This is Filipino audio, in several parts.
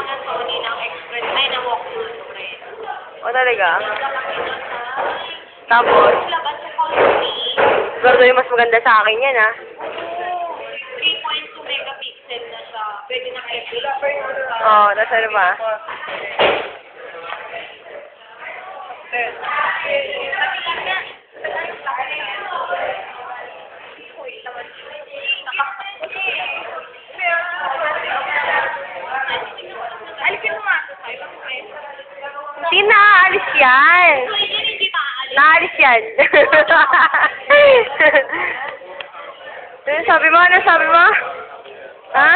na Sony ng Express, ay, na Walkman. O talaga? Nagla kami nun sa... Tapos, Labas sa Colony. siguro yung mas maganda sa akin yan, ha? 3.2 megapixel na siya. Pwede na FB. Oo, tapos ano ba? Alisin mo nga. Hindi naaalis yan. Hindi pa aalis. Naalis yan. Ano sabi mo? Ano sabi mo? Ha?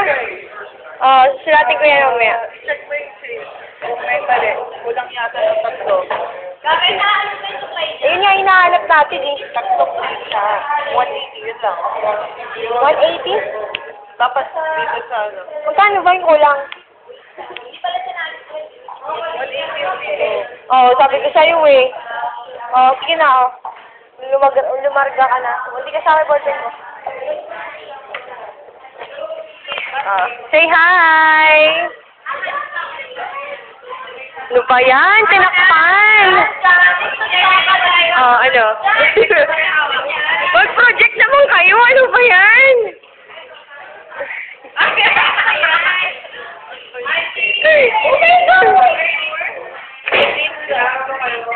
Oh, sulatin ko yan mamaya. Check mo yung sales. Kung may mali, kulang yata ng tatlo. Gagawin na alam mo yung play niya. Ayun nga, hinahanap natin eh. Tatlo siya. 180 yun lang. 180? Dapat dito sa ano. Magkano ba yung kulang? Hindi pala sinabi ko. 180 yung dito. Oo, sabi ko sa'yo eh. Oo, sige na oh. Lumarga ka na. Hindi ka sa akin boyfriend mo. Say hi! Ano ba yan? Tinakpan! Ano? Mag-project naman kayo! Ano ba yan?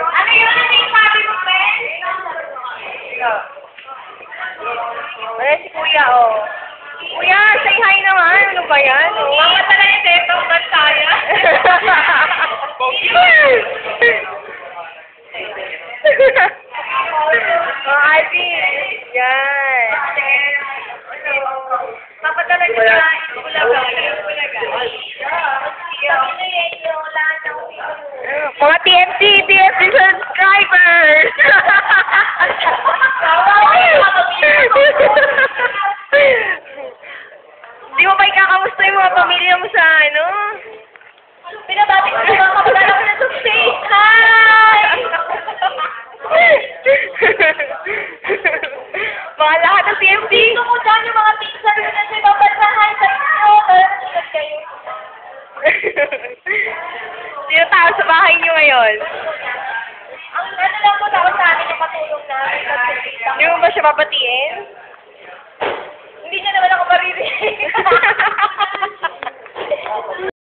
Ano yun? Ano yung sabi mo, Ben? Ayan si Kuya, oh. Kuya, say hi naman. Ano ba yan? Oh. Mama talaga yung tepang bansaya. Oh, Ivy. Yan. Papadala niyo na yung bulaga. Mga TFC subscribers! Di mo ba ikakamusta yung mga pamilya mo sa ano? Pinabati ko naman kapadala ko na to say hi! Mga lahat ng TFC. Gusto ko dyan yung mga pizza ko na sa babansahan sa inyo. Nanonood kayo. Sino tao sa bahay niyo ngayon? Ang ano lang po tao sa amin yung matulong na. Hindi mo ba siya papatiin? Hindi niya naman ako maririnig.